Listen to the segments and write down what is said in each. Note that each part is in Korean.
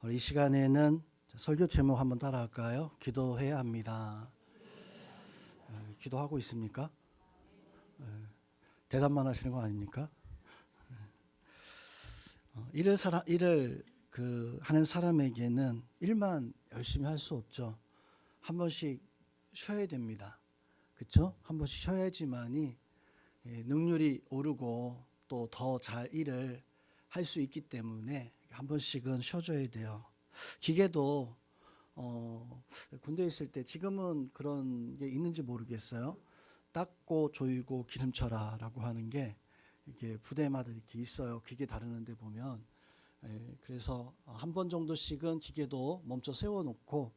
우리 이 시간에는 설교 제목 한번 따라할까요? 기도해야 합니다. 기도하고 있습니까? 대답만 하시는 거 아닙니까? 일을 하는 사람에게는 일만 열심히 할 수 없죠. 한 번씩 쉬어야 됩니다. 그렇죠? 한 번씩 쉬어야지만이 능률이 오르고 또 더 잘 일을 할 수 있기 때문에 한 번씩은 쉬어줘야 돼요. 기계도 군대에 있을 때, 지금은 그런 게 있는지 모르겠어요. 닦고 조이고 기름쳐라라고 하는 게 이게 부대마다 이렇게 있어요. 기계 다루는 데 보면. 그래서 한 번 정도씩은 기계도 멈춰 세워놓고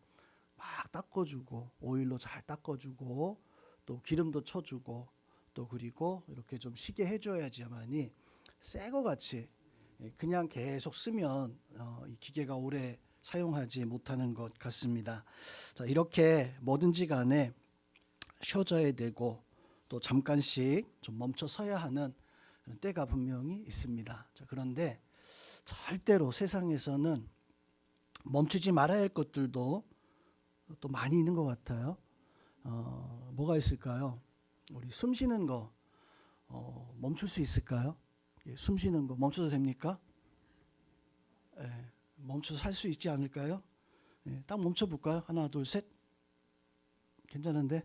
막 닦아주고, 오일로 잘 닦아주고, 또 기름도 쳐주고, 또 그리고 이렇게 좀 쉬게 해줘야지만이 새 거 같이 그냥 계속 쓰면 이 기계가 오래 사용하지 못하는 것 같습니다. 자, 이렇게 뭐든지 간에 쉬어져야 되고 또 잠깐씩 좀 멈춰 서야 하는 때가 분명히 있습니다. 자, 그런데 절대로 세상에서는 멈추지 말아야 할 것들도 또 많이 있는 것 같아요. 뭐가 있을까요? 우리 숨 쉬는 거 멈출 수 있을까요? 숨 쉬는 거 멈춰도 됩니까? 멈춰서 살 수 있지 않을까요? 딱 멈춰볼까요? 하나, 둘, 셋. 괜찮은데?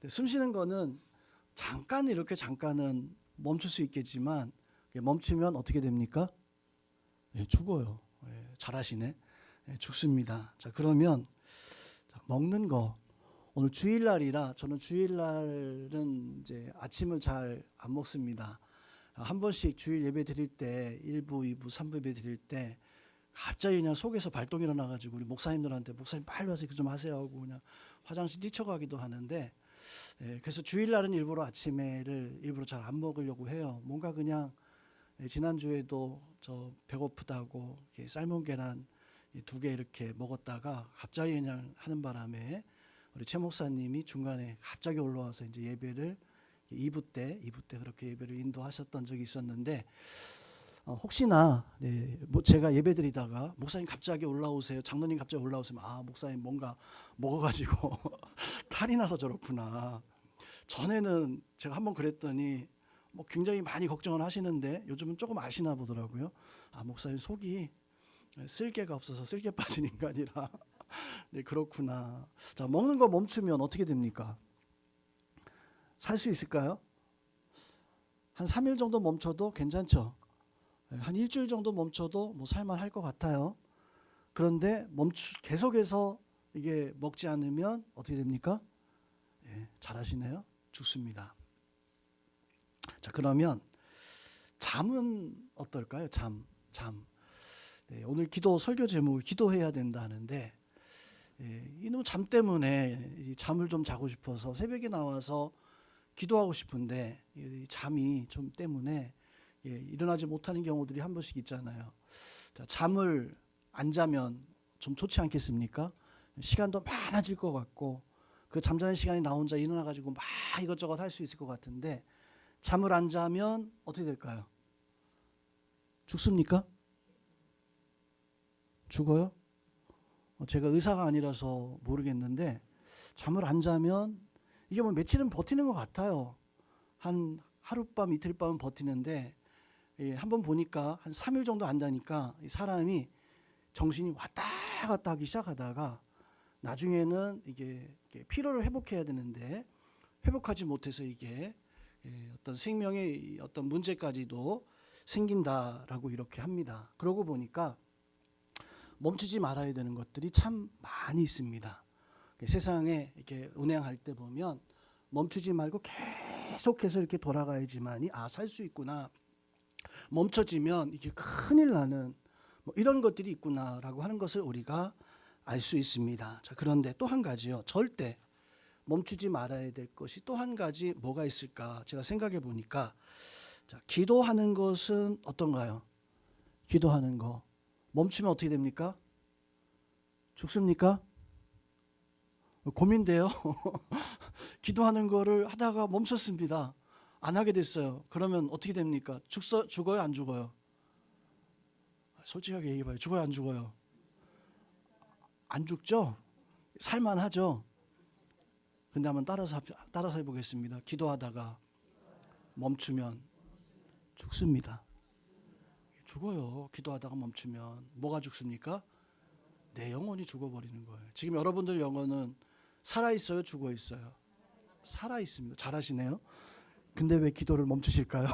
숨 쉬는 거는 잠깐 이렇게 잠깐은 멈출 수 있겠지만 멈추면 어떻게 됩니까? 죽어요. 잘하시네. 죽습니다. 자, 그러면 먹는 거. 오늘 주일날이라 저는 주일날은 이제 아침을 잘 안 먹습니다. 한 번씩 주일 예배 드릴 때 1부, 2부, 3부 예배 드릴 때 갑자기 그냥 속에서 발동이 일어나가지고 우리 목사님들한테 목사님 빨리 와서 이거 좀 하세요 하고 그냥 화장실 뛰쳐가기도 하는데, 그래서 주일날은 일부러 아침에를 일부러 잘 안 먹으려고 해요. 뭔가 그냥 지난주에도 저 배고프다고 삶은 계란 2개 이렇게 먹었다가 갑자기 그냥 하는 바람에 우리 최 목사님이 중간에 갑자기 올라와서 이제 예배를 2부 때 그렇게 예배를 인도하셨던 적이 있었는데, 혹시나 제가 예배 드리다가 목사님 갑자기 올라오세요, 장로님 갑자기 올라오세요, 목사님 뭔가 먹어가지고 탈이 나서 저렇구나. 전에는 제가 한번 그랬더니 뭐 굉장히 많이 걱정을 하시는데 요즘은 조금 아시나 보더라고요. 목사님 속이 쓸개가 없어서 쓸개 빠진 인간이라 네, 그렇구나. 자, 먹는 거 멈추면 어떻게 됩니까? 살 수 있을까요? 한 3일 정도 멈춰도 괜찮죠. 한 일주일 정도 멈춰도 뭐 살만할 것 같아요. 그런데 계속해서 이게 먹지 않으면 어떻게 됩니까? 잘하시네요. 죽습니다. 자, 그러면 잠은 어떨까요? 잠. 오늘 설교 제목을 기도해야 된다 하는데, 이놈 잠 때문에 잠을 좀 자고 싶어서 새벽에 나와서 기도하고 싶은데 이 잠이 좀 때문에 일어나지 못하는 경우들이 한 번씩 있잖아요. 자, 잠을 안 자면 좀 좋지 않겠습니까? 시간도 많아질 것 같고 그 잠자는 시간이 나 혼자 일어나 가지고 막 이것저것 할 수 있을 것 같은데, 잠을 안 자면 어떻게 될까요? 죽습니까? 죽어요? 제가 의사가 아니라서 모르겠는데 잠을 안 자면 이게 뭐 며칠은 버티는 것 같아요. 한 하룻밤 이틀 밤은 버티는데, 한번 보니까 한 3일 정도 안 자니까 사람이 정신이 왔다 갔다 하기 시작하다가 나중에는 이게 피로를 회복해야 되는데 회복하지 못해서 이게 어떤 생명의 어떤 문제까지도 생긴다라고 이렇게 합니다. 그러고 보니까 멈추지 말아야 되는 것들이 참 많이 있습니다. 세상에 이렇게 운행할 때 보면 멈추지 말고 계속해서 이렇게 돌아가야지만이 살 수 있구나. 멈춰지면 이게 큰일 나는 뭐 이런 것들이 있구나라고 하는 것을 우리가 알 수 있습니다. 자, 그런데 또 한 가지요. 절대 멈추지 말아야 될 것이 또 한 가지 뭐가 있을까? 제가 생각해 보니까, 자, 기도하는 것은 어떤가요? 기도하는 거 멈추면 어떻게 됩니까? 죽습니까? 고민돼요. 기도하는 거를 하다가 멈췄습니다. 안 하게 됐어요. 그러면 어떻게 됩니까? 죽어요, 안 죽어요? 솔직하게 얘기해봐요. 죽어요, 안 죽어요? 안 죽죠? 살만하죠? 근데 한번 따라서 해보겠습니다. 기도하다가 멈추면 죽습니다. 죽어요. 기도하다가 멈추면. 뭐가 죽습니까? 내 영혼이 죽어버리는 거예요. 지금 여러분들 영혼은 살아있어요? 죽어있어요? 살아있습니다. 잘하시네요. 근데 왜 기도를 멈추실까요?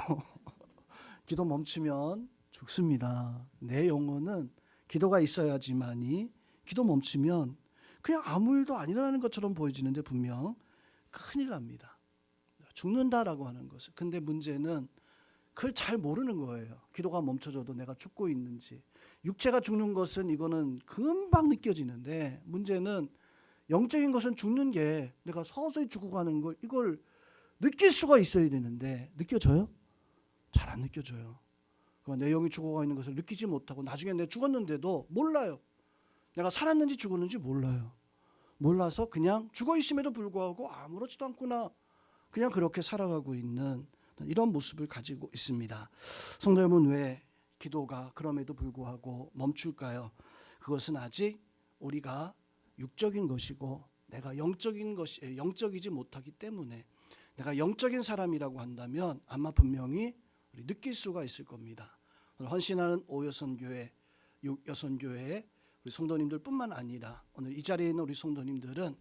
기도 멈추면 죽습니다. 내 영혼은 기도가 있어야지만이, 기도 멈추면 그냥 아무 일도 안 일어나는 것처럼 보여지는데 분명 큰일 납니다. 죽는다라고 하는 것은. 근데 문제는 그걸 잘 모르는 거예요. 기도가 멈춰져도 내가 죽고 있는지. 육체가 죽는 것은 이거는 금방 느껴지는데, 문제는 영적인 것은 죽는 게 내가 서서히 죽어가는 걸, 이걸 느낄 수가 있어야 되는데 느껴져요? 잘 안 느껴져요. 내 영이 죽어가 있는 것을 느끼지 못하고 나중에 내가 죽었는데도 몰라요. 내가 살았는지 죽었는지 몰라요. 몰라서 그냥 죽어 있음에도 불구하고 아무렇지도 않구나, 그냥 그렇게 살아가고 있는 이런 모습을 가지고 있습니다. 성도 여러분, 왜 기도가 그럼에도 불구하고 멈출까요? 그것은 아직 우리가 육적인 것이고 내가 영적이지 못하기 때문에, 내가 영적인 사람이라고 한다면 아마 분명히 우리 느낄 수가 있을 겁니다. 오늘 헌신하는 오여선교회, 육여선교회 우리 성도님들뿐만 아니라 오늘 이 자리에 있는 우리 성도님들은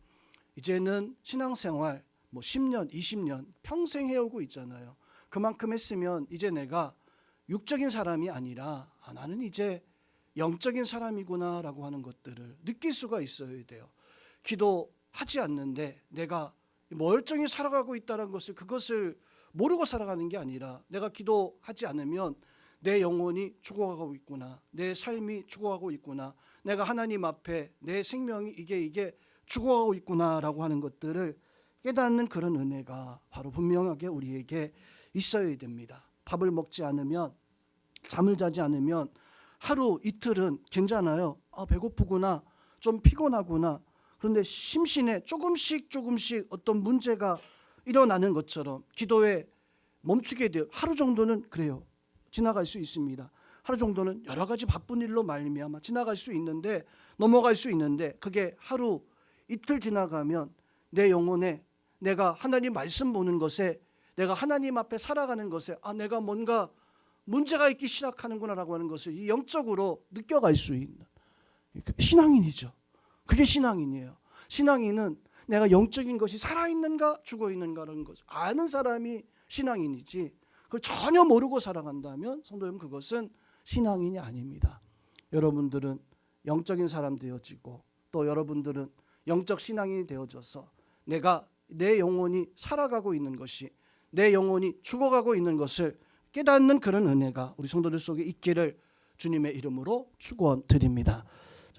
이제는 신앙생활 10년, 20년 평생 해오고 있잖아요. 그만큼 했으면 이제 내가 육적인 사람이 아니라 나는 이제 영적인 사람이구나 라고 하는 것들을 느낄 수가 있어야 돼요. 기도하지 않는데 내가 멀쩡히 살아가고 있다는 것을, 그것을 모르고 살아가는 게 아니라, 내가 기도하지 않으면 내 영혼이 죽어가고 있구나, 내 삶이 죽어가고 있구나, 내가 하나님 앞에 내 생명이 이게 죽어가고 있구나 라고 하는 것들을 깨닫는 그런 은혜가 바로 분명하게 우리에게 있어야 됩니다. 밥을 먹지 않으면, 잠을 자지 않으면 하루 이틀은 괜찮아요. 배고프구나, 좀 피곤하구나. 그런데 심신에 조금씩 어떤 문제가 일어나는 것처럼 기도에 멈추게 돼요. 하루 정도는 그래요. 지나갈 수 있습니다. 하루 정도는 여러 가지 바쁜 일로 말미암아 지나갈 수 있는데, 넘어갈 수 있는데, 그게 하루 이틀 지나가면 내 영혼에, 내가 하나님 말씀 보는 것에, 내가 하나님 앞에 살아가는 것에 내가 뭔가 문제가 있기 시작하는구나라고 하는 것을 이 영적으로 느껴갈 수 있는 신앙인이죠. 그게 신앙인이에요. 신앙인은 내가 영적인 것이 살아있는가 죽어있는가라는 것을 아는 사람이 신앙인이지, 그걸 전혀 모르고 살아간다면 성도 여러분, 그것은 신앙인이 아닙니다. 여러분들은 영적인 사람 되어지고, 또 여러분들은 영적 신앙인이 되어져서 내가, 내 영혼이 살아가고 있는 것이, 내 영혼이 죽어가고 있는 것을 깨닫는 그런 은혜가 우리 성도들 속에 있기를 주님의 이름으로 축원드립니다.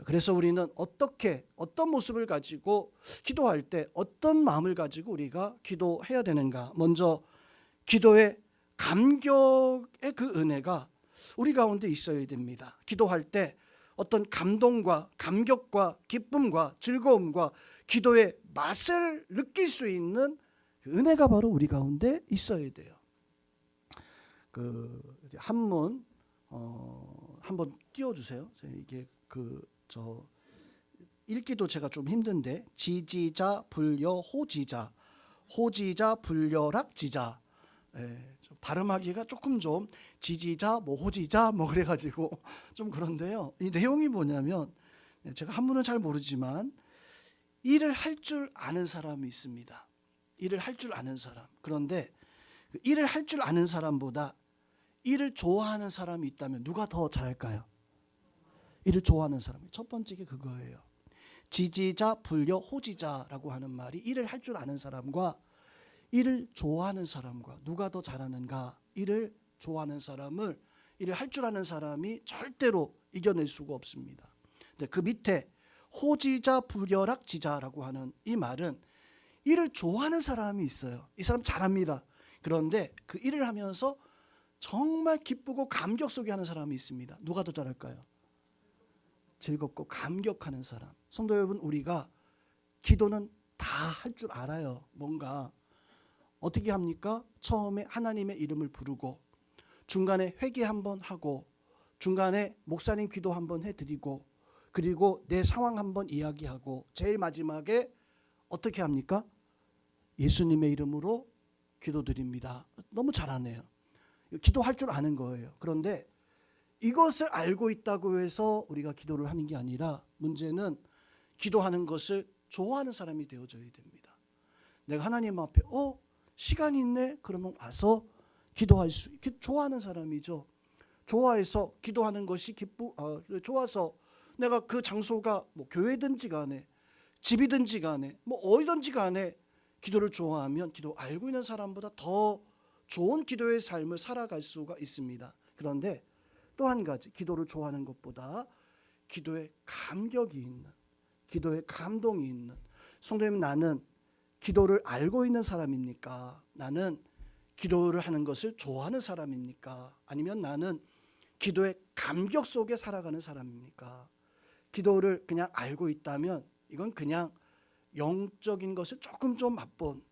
그래서 우리는 어떤 모습을 가지고 기도할 때 어떤 마음을 가지고 우리가 기도해야 되는가? 먼저 기도의 감격의 그 은혜가 우리 가운데 있어야 됩니다. 기도할 때 어떤 감동과 감격과 기쁨과 즐거움과 기도의 맛을 느낄 수 있는 은혜가 바로 우리 가운데 있어야 돼요. 그 한문 한번 띄워주세요. 이게 읽기도 제가 좀 힘든데, 지지자 불려 호지자, 호지자 불려락 지자. 발음하기가 조금 좀 지지자 호지자 그래가지고 좀 그런데요. 이 내용이 뭐냐면, 제가 한문은 잘 모르지만 일을 할 줄 아는 사람이 있습니다. 일을 할 줄 아는 사람. 그런데 일을 할 줄 아는 사람보다 일을 좋아하는 사람이 있다면 누가 더 잘할까요? 일을 좋아하는 사람이. 첫 번째 게 그거예요. 지지자 불려 호지자라고 하는 말이, 일을 할 줄 아는 사람과 일을 좋아하는 사람과 누가 더 잘하는가? 일을 좋아하는 사람을, 일을 할 줄 아는 사람이 절대로 이겨낼 수가 없습니다. 근데 그 밑에 호지자 불려락 지자라고 하는 이 말은 일을 좋아하는 사람이 있어요. 이 사람 잘합니다. 그런데 그 일을 하면서 정말 기쁘고 감격 속에 하는 사람이 있습니다. 누가 더 잘할까요? 즐겁고 감격하는 사람. 성도 여러분, 우리가 기도는 다 할 줄 알아요. 뭔가 어떻게 합니까? 처음에 하나님의 이름을 부르고, 중간에 회개 한번 하고, 중간에 목사님 기도 한번 해드리고 그리고 내 상황 한번 이야기하고 제일 마지막에 어떻게 합니까? 예수님의 이름으로 기도드립니다. 너무 잘하네요. 기도할 줄 아는 거예요. 그런데 이것을 알고 있다고 해서 우리가 기도를 하는 게 아니라 문제는 기도하는 것을 좋아하는 사람이 되어져야 됩니다. 내가 하나님 앞에 시간이 있네? 그러면 와서 기도할 수 좋아하는 사람이죠. 좋아해서 기도하는 것이 좋아서 내가 그 장소가 뭐 교회든지 간에 집이든지 간에 뭐 어디든지 간에 기도를 좋아하면 기도 알고 있는 사람보다 더 좋은 기도의 삶을 살아갈 수가 있습니다. 그런데 또 한 가지, 기도를 좋아하는 것보다 기도에 감격이 있는, 기도에 감동이 있는, 성도님, 나는 기도를 알고 있는 사람입니까? 나는 기도를 하는 것을 좋아하는 사람입니까? 아니면 나는 기도의 감격 속에 살아가는 사람입니까? 기도를 그냥 알고 있다면 이건 그냥 영적인 것을 조금 좀 맛본,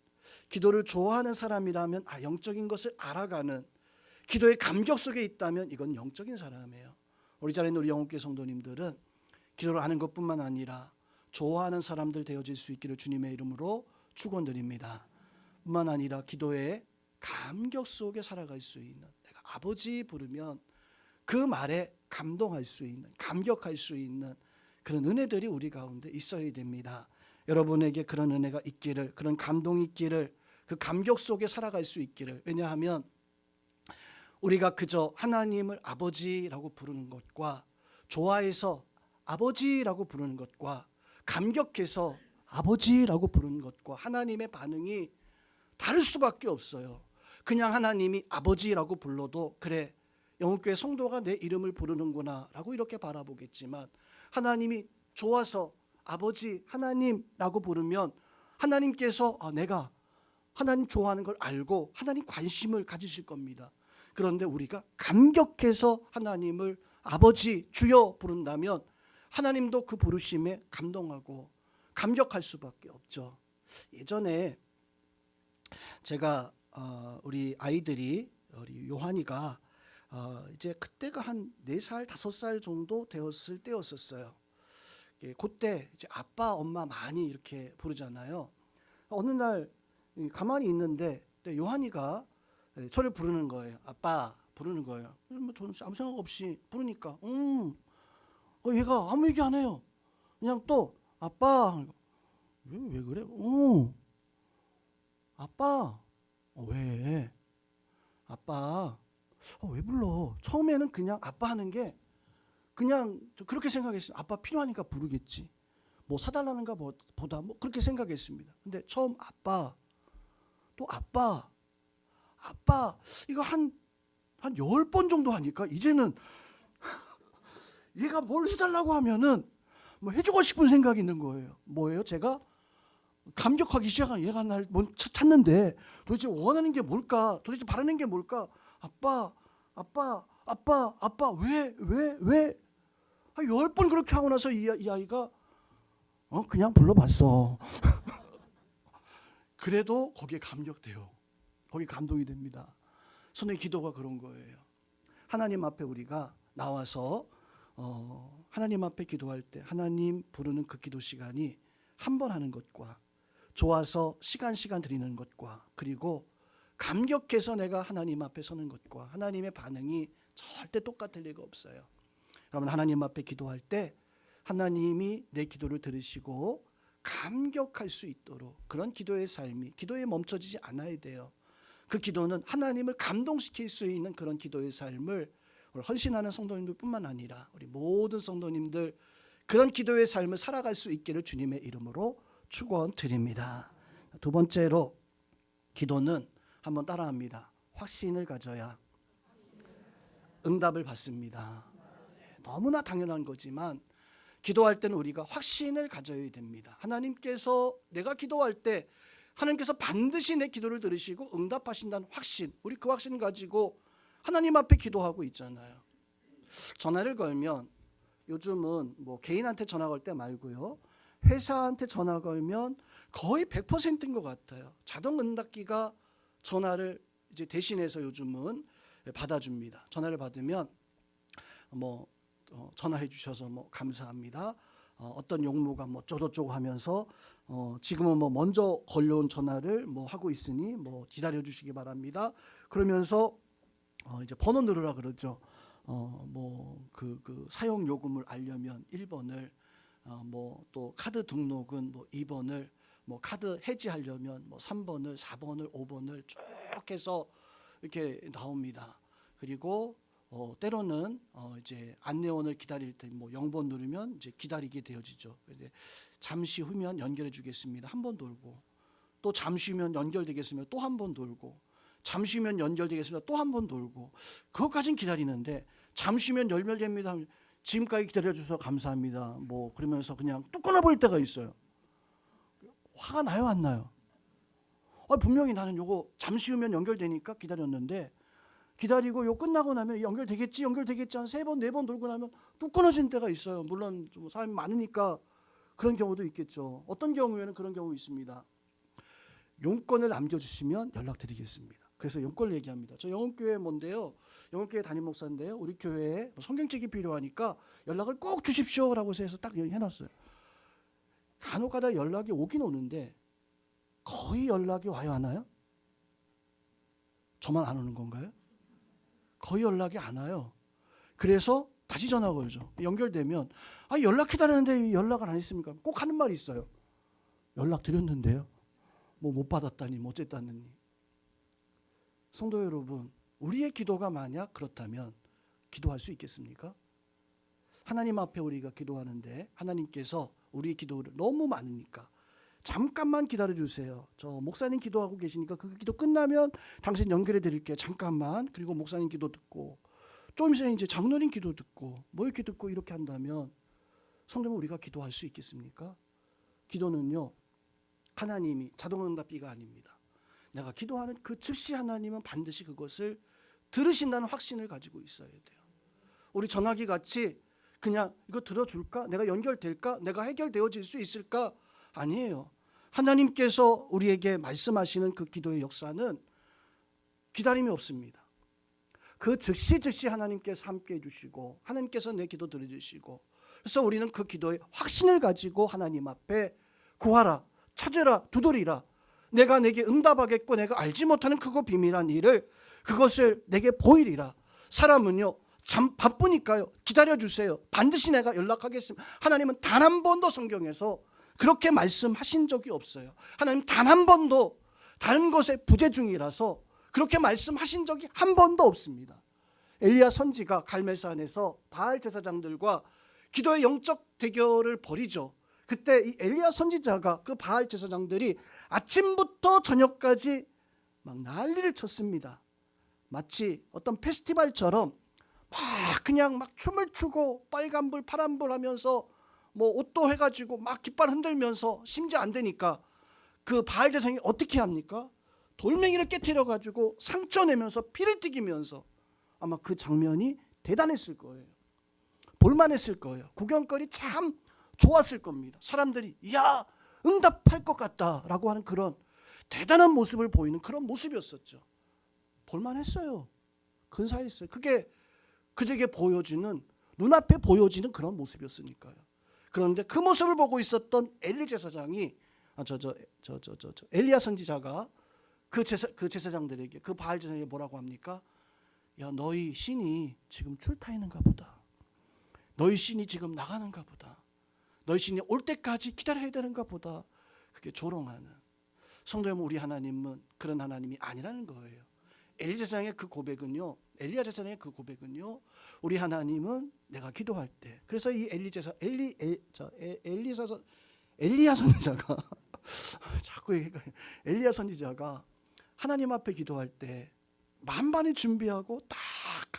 기도를 좋아하는 사람이라면 영적인 것을 알아가는, 기도의 감격 속에 있다면 이건 영적인 사람이에요. 우리 자리에 있는 우리 영혼교회 성도님들은 기도를 하는 것뿐만 아니라 좋아하는 사람들 되어질 수 있기를 주님의 이름으로 축원드립니다. 뿐만 아니라 기도의 감격 속에 살아갈 수 있는, 내가 아버지 부르면 그 말에 감동할 수 있는, 감격할 수 있는 그런 은혜들이 우리 가운데 있어야 됩니다. 여러분에게 그런 은혜가 있기를, 그런 감동이 있기를, 그 감격 속에 살아갈 수 있기를. 왜냐하면 우리가 그저 하나님을 아버지라고 부르는 것과, 좋아해서 아버지라고 부르는 것과, 감격해서 아버지라고 부르는 것과 하나님의 반응이 다를 수밖에 없어요. 그냥 하나님이 아버지라고 불러도 그래, 영혼교회 성도가 내 이름을 부르는구나 라고 이렇게 바라보겠지만, 하나님이 좋아서 아버지 하나님라고 부르면 하나님께서 내가 하나님 좋아하는 걸 알고 하나님 관심을 가지실 겁니다. 그런데 우리가 감격해서 하나님을 아버지 주여 부른다면 하나님도 그 부르심에 감동하고 감격할 수밖에 없죠. 예전에 제가 우리 아이들이, 우리 요한이가 이제 그때가 한 4살 5살 정도 되었을 때였었어요. 그때 이제 아빠 엄마 많이 이렇게 부르잖아요. 어느 날 가만히 있는데 요한이가 저를 부르는 거예요. 아빠 부르는 거예요. 뭐 저는 아무 생각 없이 부르니까 얘가 아무 얘기 안 해요. 그냥 또 아빠, 왜 그래? 아빠, 왜? 아빠, 왜 불러? 처음에는 그냥 아빠 하는 게 그냥 그렇게 생각했어요. 아빠 필요하니까 부르겠지. 뭐 사달라는가 보다 뭐 그렇게 생각했습니다. 근데 처음 아빠, 또 아빠 이거 한 10번 정도 하니까 이제는 얘가 뭘 해달라고 하면은 뭐 해주고 싶은 생각이 있는 거예요. 뭐예요? 제가 감격하기 시작한, 얘가 날 찾는데 도대체 원하는 게 뭘까? 도대체 바라는 게 뭘까? 아빠 왜? 10번 그렇게 하고 나서 이 아이가 그냥 불러봤어. 그래도 거기에 감격돼요. 거기 감동이 됩니다. 손의 기도가 그런 거예요. 하나님 앞에 우리가 나와서 하나님 앞에 기도할 때 하나님 부르는 그 기도 시간이 한 번 하는 것과, 좋아서 시간 드리는 것과, 그리고 감격해서 내가 하나님 앞에 서는 것과 하나님의 반응이 절대 똑같을 리가 없어요. 여러분, 하나님 앞에 기도할 때 하나님이 내 기도를 들으시고 감격할 수 있도록 그런 기도의 삶이, 기도에 멈춰지지 않아야 돼요. 그 기도는 하나님을 감동시킬 수 있는 그런 기도의 삶을 헌신하는 성도님들뿐만 아니라 우리 모든 성도님들 그런 기도의 삶을 살아갈 수 있기를 주님의 이름으로 축원드립니다. 두 번째로, 기도는 한번 따라합니다. 확신을 가져야 응답을 받습니다. 너무나 당연한 거지만 기도할 때는 우리가 확신을 가져야 됩니다. 하나님께서 내가 기도할 때 하나님께서 반드시 내 기도를 들으시고 응답하신다는 확신, 우리 그 확신 가지고 하나님 앞에 기도하고 있잖아요. 전화를 걸면 요즘은 뭐 개인한테 전화 걸 때 말고요, 회사한테 전화 걸면 거의 100%인 것 같아요. 자동 응답기가 전화를 이제 대신해서 요즘은 받아줍니다. 전화를 받으면 뭐 전화해 주셔서 뭐 감사합니다. 어떤 용무가 뭐 쪼쪼쪼 하면서 지금은 뭐 먼저 걸려온 전화를 뭐 하고 있으니 뭐 기다려 주시기 바랍니다. 그러면서 이제 번호 누르라 그러죠. 뭐 그 사용 요금을 알려면 1번을 뭐 또 카드 등록은 뭐 2번을 뭐 카드 해지하려면 뭐 3번을 4번을 5번을 쭉 해서 이렇게 나옵니다. 그리고 때로는 이제 안내원을 기다릴 때 뭐 0번 누르면 이제 기다리게 되어지죠. 이제 잠시 후면 연결해 주겠습니다. 한 번 돌고, 또 잠시 후면 연결되겠습니다. 또 한 번 돌고, 잠시 후면 연결되겠습니다. 또 한 번 돌고, 그것까지는 기다리는데 잠시 후면 연결됩니다. 지금까지 기다려 주셔서 감사합니다. 뭐 그러면서 그냥 뚝 끊어버릴 때가 있어요. 화가 나요, 안 나요? 분명히 나는 요거 잠시 후면 연결되니까 기다렸는데, 기다리고 요 끝나고 나면 연결되겠지 한 3번 4번 돌고 나면 뚝 끊어진 때가 있어요. 물론 좀 사람이 많으니까 그런 경우도 있겠죠. 어떤 경우에는 그런 경우 있습니다. 용건을 남겨주시면 연락드리겠습니다. 그래서 용건을 얘기합니다. 저 영흥교회 뭔데요? 영흥교회 담임 목사인데요. 우리 교회에 성경책이 필요하니까 연락을 꼭 주십시오라고 해서 딱 해놨어요. 간혹가다 연락이 오긴 오는데 거의 연락이 와요, 안 와요? 저만 안 오는 건가요? 거의 연락이 안 와요. 그래서 다시 전화 걸죠. 연결되면 연락해달라는데 연락을 안 했습니까? 꼭 하는 말이 있어요. 연락 드렸는데요. 뭐 못 받았다니 뭐 어쨌다느니. 성도 여러분, 우리의 기도가 만약 그렇다면 기도할 수 있겠습니까? 하나님 앞에 우리가 기도하는데 하나님께서 우리의 기도를 너무 많으니까 잠깐만 기다려 주세요. 저 목사님 기도하고 계시니까 그 기도 끝나면 당신 연결해 드릴게요. 잠깐만. 그리고 목사님 기도 듣고 좀 있으면 이제 장로님 기도 듣고 뭐 이렇게 듣고 이렇게 한다면 성도는 우리가 기도할 수 있겠습니까? 기도는요, 하나님이 자동응답기가 아닙니다. 내가 기도하는 그 즉시 하나님은 반드시 그것을 들으신다는 확신을 가지고 있어야 돼요. 우리 전화기 같이 그냥 이거 들어줄까? 내가 연결될까? 내가 해결되어질 수 있을까? 아니에요. 하나님께서 우리에게 말씀하시는 그 기도의 역사는 기다림이 없습니다. 그 즉시 하나님께서 함께 해주시고 하나님께서 내 기도 들어주시고, 그래서 우리는 그 기도의 확신을 가지고 하나님 앞에 구하라, 찾으라, 두드리라. 내가 내게 응답하겠고 내가 알지 못하는 크고 비밀한 일을 그것을 내게 보이리라. 사람은요 참 바쁘니까요 기다려주세요. 반드시 내가 연락하겠습니다. 하나님은 단 한 번도 성경에서 그렇게 말씀하신 적이 없어요. 하나님 단 한 번도 다른 것에 부재 중이라서 그렇게 말씀하신 적이 한 번도 없습니다. 엘리야 선지가 갈멜산에서 바알 제사장들과 기도의 영적 대결을 벌이죠. 그때 이 엘리야 선지자가 그 바알 제사장들이 아침부터 저녁까지 막 난리를 쳤습니다. 마치 어떤 페스티벌처럼 막 그냥 막 춤을 추고 빨간불 파란불 하면서 뭐 옷도 해가지고 막 깃발 흔들면서 심지어 안 되니까 그 바알 제사장이 어떻게 합니까? 돌멩이를 깨트려 가지고 상처 내면서 피를 튀기면서 아마 그 장면이 대단했을 거예요. 볼만했을 거예요. 구경거리 참 좋았을 겁니다. 사람들이 이야 응답할 것 같다라고 하는 그런 대단한 모습을 보이는 그런 모습이었었죠. 볼만했어요. 근사했어요. 그게 그들에게 보여지는, 눈앞에 보여지는 그런 모습이었으니까요. 그런데 그 모습을 보고 있었던 엘리 제사장이 엘리야 선지자가 그 제사장들에게, 그 바알 제사장에게 뭐라고 합니까? 야, 너희 신이 지금 출타했는가 보다. 너희 신이 지금 나가는가 보다. 너희 신이 올 때까지 기다려야 되는가 보다. 그게 조롱하는. 성도 여러분, 우리 하나님은 그런 하나님이 아니라는 거예요. 엘리 제사장의 그 고백은요, 엘리야 제사장의 그 고백은요, 우리 하나님은 내가 기도할 때, 그래서 이 엘리야 선지자가 자꾸 엘리야 선지자가 하나님 앞에 기도할 때 만반의 준비하고 딱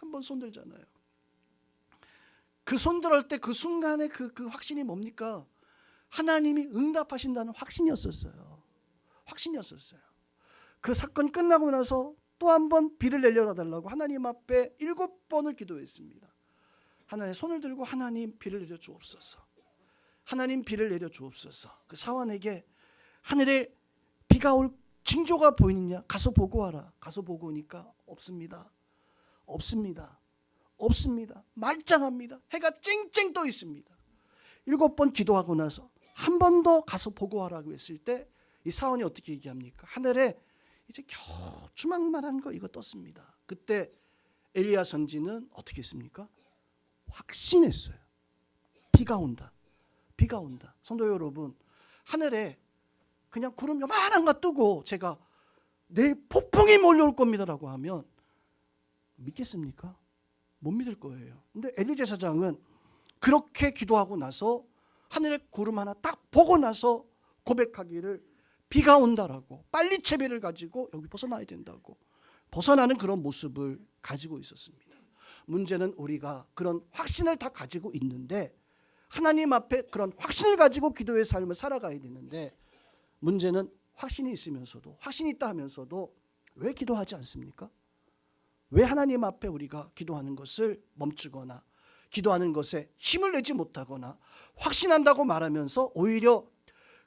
한 번 손들잖아요. 그 손들을 때 그 순간에 그 확신이 뭡니까? 하나님이 응답하신다는 확신이었었어요. 확신이었었어요. 그 사건 끝나고 나서 또 한 번 비를 내려달라고 하나님 앞에 7번을 기도했습니다. 하나님 손을 들고 하나님 비를 내려 주옵소서. 하나님 비를 내려 주옵소서. 그 사환에게 하늘에 비가 올 징조가 보이느냐? 가서 보고 와라. 가서 보고 오니까 없습니다. 없습니다. 없습니다. 말짱합니다. 해가 쨍쨍 떠 있습니다. 7번 기도하고 나서 한 번 더 가서 보고하라고 했을 때 이 사원이 어떻게 얘기합니까? 하늘에 이제 겨우 주먹만한 거 이거 떴습니다. 그때 엘리야 선지는 어떻게 했습니까? 확신했어요. 비가 온다. 비가 온다. 성도 여러분, 하늘에 그냥 구름 요만한 거 뜨고 제가 내 폭풍이 몰려올 겁니다라고 하면 믿겠습니까? 못 믿을 거예요. 근데 엘리 제사장은 그렇게 기도하고 나서 하늘에 구름 하나 딱 보고 나서 고백하기를 비가 온다라고, 빨리 채비를 가지고 여기 벗어나야 된다고 벗어나는 그런 모습을 가지고 있었습니다. 문제는 우리가 그런 확신을 다 가지고 있는데, 하나님 앞에 그런 확신을 가지고 기도의 삶을 살아가야 되는데, 문제는 확신이 있으면서도, 확신이 있다 하면서도 왜 기도하지 않습니까? 왜 하나님 앞에 우리가 기도하는 것을 멈추거나 기도하는 것에 힘을 내지 못하거나 확신한다고 말하면서 오히려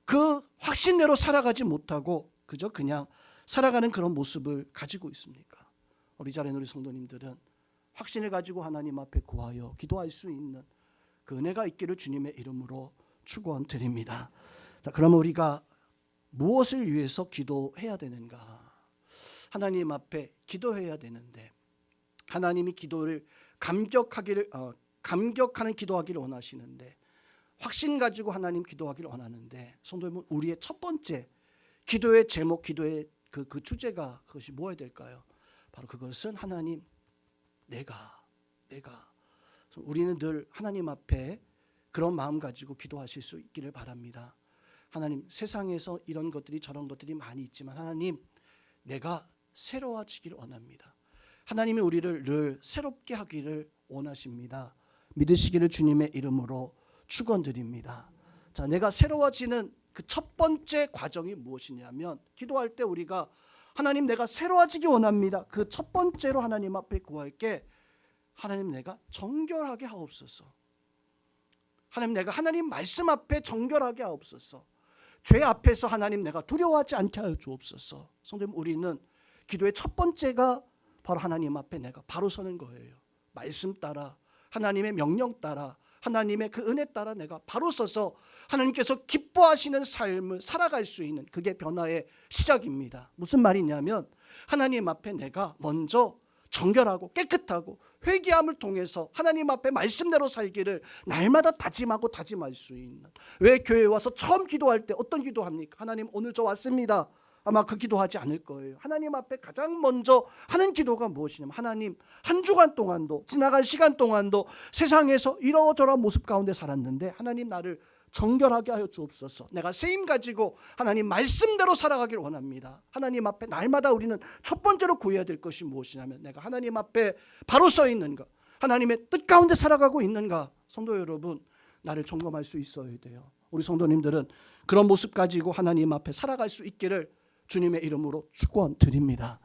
그 확신대로 살아가지 못하고 그저 그냥 살아가는 그런 모습을 가지고 있습니까? 우리 자리에 우리 성도님들은 확신을 가지고 하나님 앞에 구하여 기도할 수 있는 그 은혜가 있기를 주님의 이름으로 축원드립니다. 자, 그러면 우리가 무엇을 위해서 기도해야 되는가? 하나님 앞에 기도해야 되는데, 하나님이 기도를 감격하는 기도하기를 원하시는데, 확신 가지고 하나님 기도하기를 원하는데, 성도 여러분, 우리의 첫 번째 기도의 제목, 기도의 그 주제가 그것이 무엇이 될까요? 바로 그것은 하나님, 내가 우리는 늘 하나님 앞에 그런 마음 가지고 기도하실 수 있기를 바랍니다. 하나님, 세상에서 이런 것들이 저런 것들이 많이 있지만 하나님, 내가 새로워지기를 원합니다. 하나님이 우리를 늘 새롭게 하기를 원하십니다. 믿으시기를 주님의 이름으로 축원드립니다. 자, 내가 새로워지는 그 첫 번째 과정이 무엇이냐면, 기도할 때 우리가 하나님, 내가 새로워지기 원합니다. 그 첫 번째로 하나님 앞에 구할 게, 하나님, 내가 정결하게 하옵소서. 하나님, 내가 하나님 말씀 앞에 정결하게 하옵소서. 죄 앞에서 하나님, 내가 두려워하지 않게 하여 주옵소서. 성도님, 우리는 기도의 첫 번째가 바로 하나님 앞에 내가 바로 서는 거예요. 말씀 따라, 하나님의 명령 따라, 하나님의 그 은혜 따라 내가 바로 서서 하나님께서 기뻐하시는 삶을 살아갈 수 있는, 그게 변화의 시작입니다. 무슨 말이냐면, 하나님 앞에 내가 먼저 정결하고 깨끗하고 회개함을 통해서 하나님 앞에 말씀대로 살기를 날마다 다짐할 수 있는. 왜 교회에 와서 처음 기도할 때 어떤 기도합니까? 하나님, 오늘 저 왔습니다. 아마 그 기도하지 않을 거예요. 하나님 앞에 가장 먼저 하는 기도가 무엇이냐면, 하나님, 한 주간 동안도, 지나간 시간 동안도 세상에서 이러저러한 모습 가운데 살았는데 하나님, 나를 정결하게 하여 주옵소서. 내가 세임 가지고 하나님 말씀대로 살아가기를 원합니다. 하나님 앞에 날마다 우리는 첫 번째로 구해야 될 것이 무엇이냐면, 내가 하나님 앞에 바로 서 있는가, 하나님의 뜻 가운데 살아가고 있는가. 성도 여러분, 나를 점검할 수 있어야 돼요. 우리 성도님들은 그런 모습 가지고 하나님 앞에 살아갈 수 있기를 주님의 이름으로 축원드립니다.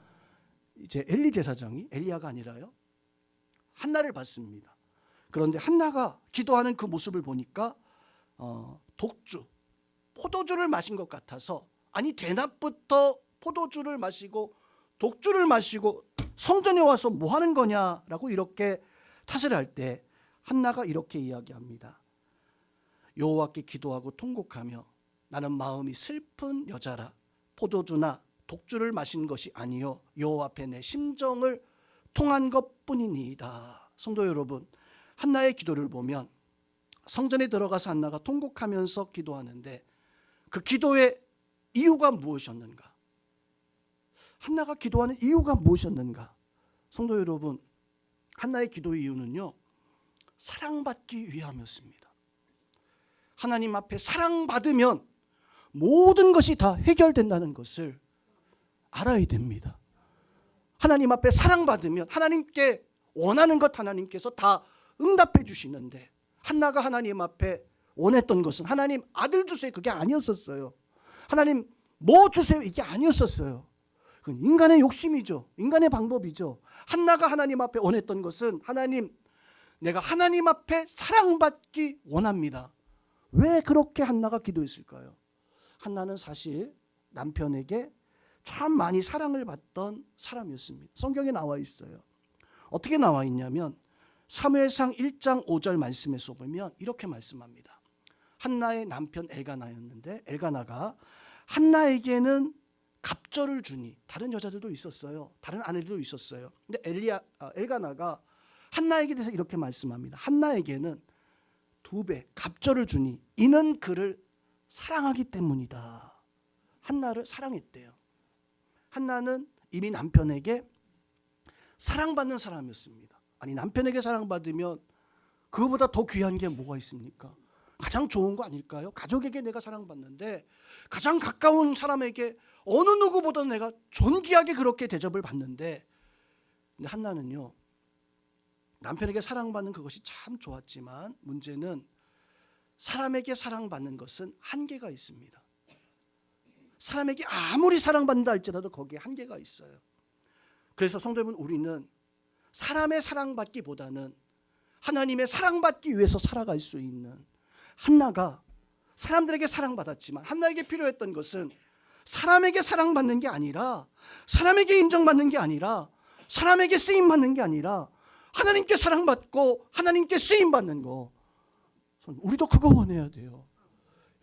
이제 엘리 제사장이, 엘리야가 아니라요, 한나를 봤습니다. 그런데 한나가 기도하는 그 모습을 보니까 포도주를 마신 것 같아서, 아니 대낮부터 포도주를 마시고 독주를 마시고 성전에 와서 뭐 하는 거냐라고 이렇게 탓을 할 때 한나가 이렇게 이야기합니다. 여호와께 기도하고 통곡하며, 나는 마음이 슬픈 여자라. 포도주나 독주를 마신 것이 아니요 여호와 앞에 내 심정을 통한 것뿐이니이다. 성도 여러분, 한나의 기도를 보면 성전에 들어가서 한나가 통곡하면서 기도하는데, 그 기도의 이유가 무엇이었는가? 한나가 기도하는 이유가 무엇이었는가? 성도 여러분, 한나의 기도의 이유는요, 사랑받기 위함이었습니다. 하나님 앞에 사랑받으면 모든 것이 다 해결된다는 것을 알아야 됩니다. 하나님 앞에 사랑받으면 하나님께 원하는 것 하나님께서 다 응답해 주시는데, 한나가 하나님 앞에 원했던 것은 하나님 아들 주세요, 그게 아니었었어요. 하나님 뭐 주세요, 이게 아니었었어요. 그건 인간의 욕심이죠. 인간의 방법이죠. 한나가 하나님 앞에 원했던 것은, 하나님, 내가 하나님 앞에 사랑받기 원합니다. 왜 그렇게 한나가 기도했을까요? 한나는 사실 남편에게 참 많이 사랑을 받던 사람이었습니다. 성경에 나와 있어요. 어떻게 나와 있냐면, 사무엘상 1장 5절 말씀에서 보면 이렇게 말씀합니다. 한나의 남편 엘가나였는데 엘가나가 한나에게는 갑절을 주니, 다른 여자들도 있었어요. 다른 아내들도 있었어요. 근데 엘가나가 한나에게 대해서 이렇게 말씀합니다. 한나에게는 2배 갑절을 주니 이는 그를 사랑하기 때문이다. 한나를 사랑했대요. 한나는 이미 남편에게 사랑받는 사람이었습니다. 아니, 남편에게 사랑받으면 그거보다 더 귀한 게 뭐가 있습니까? 가장 좋은 거 아닐까요? 가족에게 내가 사랑받는데 가장 가까운 사람에게 어느 누구보다 내가 존귀하게 그렇게 대접을 받는데, 근데 한나는요, 남편에게 사랑받는 그것이 참 좋았지만 문제는 사람에게 사랑받는 것은 한계가 있습니다. 사람에게 아무리 사랑받는다 할지라도 거기에 한계가 있어요. 그래서 성도 여러분, 우리는 사람의 사랑받기보다는 하나님의 사랑받기 위해서 살아갈 수 있는, 한나가 사람들에게 사랑받았지만 한나에게 필요했던 것은 사람에게 사랑받는 게 아니라, 사람에게 인정받는 게 아니라, 사람에게 쓰임받는 게 아니라 하나님께 사랑받고 하나님께 쓰임받는 거. 우리도 그거 원해야 돼요.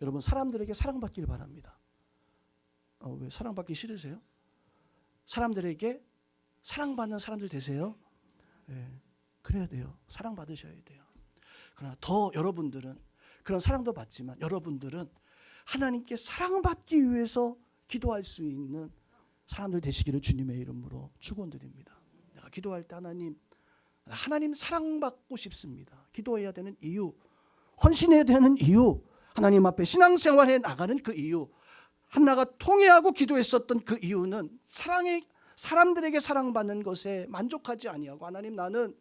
여러분, 사람들에게 사랑받기를 바랍니다. 왜 사랑받기 싫으세요? 사람들에게 사랑받는 사람들 되세요? 네, 그래야 돼요. 사랑받으셔야 돼요. 그러나 더 여러분들은 그런 사랑도 받지만 여러분들은 하나님께 사랑받기 위해서 기도할 수 있는 사람들 되시기를 주님의 이름으로 축원드립니다. 내가 기도할 때 하나님 사랑받고 싶습니다. 기도해야 되는 이유, 헌신해야 되는 이유, 하나님 앞에 신앙생활해 나가는 그 이유, 한나가 통회하고 기도했었던 그 이유는 사람들에게 사랑받는 것에 만족하지 아니하고, 하나님, 나는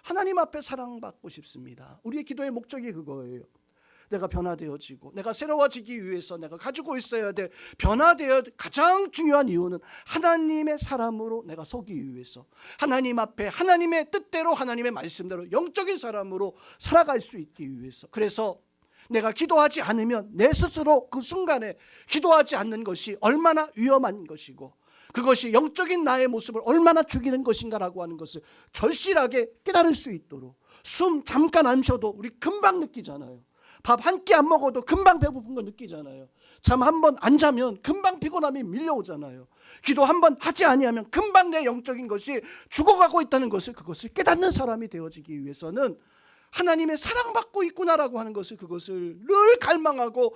하나님 앞에 사랑받고 싶습니다. 우리의 기도의 목적이 그거예요. 내가 변화되어지고 내가 새로워지기 위해서 내가 가지고 있어야 될 변화되어 가장 중요한 이유는 하나님의 사람으로 내가 서기 위해서, 하나님 앞에 하나님의 뜻대로 하나님의 말씀대로 영적인 사람으로 살아갈 수 있기 위해서. 그래서 내가 기도하지 않으면 내 스스로 그 순간에 기도하지 않는 것이 얼마나 위험한 것이고 그것이 영적인 나의 모습을 얼마나 죽이는 것인가라고 하는 것을 절실하게 깨달을 수 있도록, 숨 잠깐 안 쉬어도 우리 금방 느끼잖아요. 밥 한 끼 안 먹어도 금방 배고픈 거 느끼잖아요. 잠 한 번 안 자면 금방 피곤함이 밀려오잖아요. 기도 한 번 하지 아니하면 금방 내 영적인 것이 죽어가고 있다는 것을, 그것을 깨닫는 사람이 되어지기 위해서는 하나님의 사랑받고 있구나라고 하는 것을, 그것을 늘 갈망하고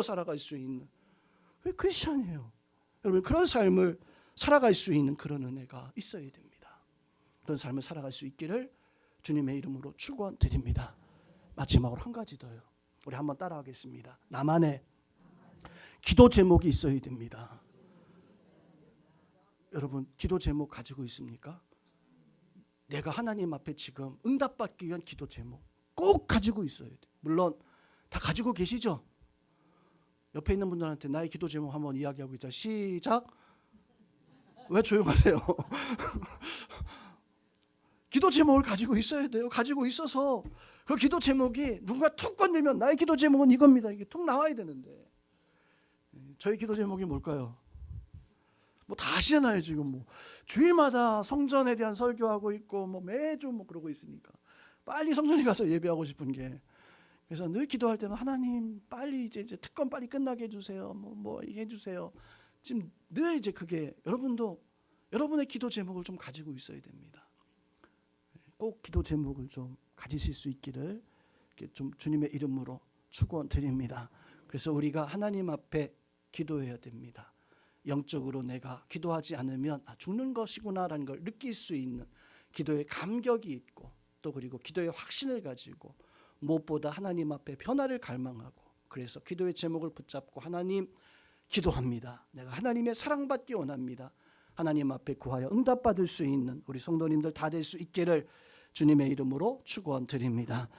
살아갈 수 있는, 왜 크리스천이에요? 여러분, 그런 삶을 살아갈 수 있는 그런 은혜가 있어야 됩니다. 그런 삶을 살아갈 수 있기를 주님의 이름으로 축원드립니다. 마지막으로 한 가지 더요. 우리 한번 따라하겠습니다. 나만의 기도 제목이 있어야 됩니다. 여러분, 기도 제목 가지고 있습니까? 내가 하나님 앞에 지금 응답받기 위한 기도 제목 꼭 가지고 있어야 돼요. 물론 다 가지고 계시죠? 옆에 있는 분들한테 나의 기도 제목 한번 이야기하고 있자. 시작. 왜 조용하세요? 기도 제목을 가지고 있어야 돼요. 가지고 있어서 그 기도 제목이 누군가 툭 건들면 나의 기도 제목은 이겁니다, 이게 툭 나와야 되는데, 저희 기도 제목이 뭘까요? 뭐 다 아시잖아요. 지금 뭐 주일마다 성전에 대한 설교하고 있고 뭐 매주 뭐 그러고 있으니까 빨리 성전에 가서 예배하고 싶은 게, 그래서 늘 기도할 때는 하나님 빨리 이제 특권 빨리 끝나게 해주세요. 뭐 해주세요. 지금 늘 이제 그게, 여러분도 여러분의 기도 제목을 좀 가지고 있어야 됩니다. 꼭 기도 제목을 좀 가지실 수 있기를 좀 주님의 이름으로 축원드립니다. 그래서 우리가 하나님 앞에 기도해야 됩니다. 영적으로 내가 기도하지 않으면 죽는 것이구나라는 걸 느낄 수 있는 기도의 감격이 있고, 또 그리고 기도의 확신을 가지고 무엇보다 하나님 앞에 변화를 갈망하고, 그래서 기도의 제목을 붙잡고 하나님 기도합니다. 내가 하나님의 사랑받기 원합니다. 하나님 앞에 구하여 응답받을 수 있는 우리 성도님들 다 될 수 있기를 주님의 이름으로 축원드립니다.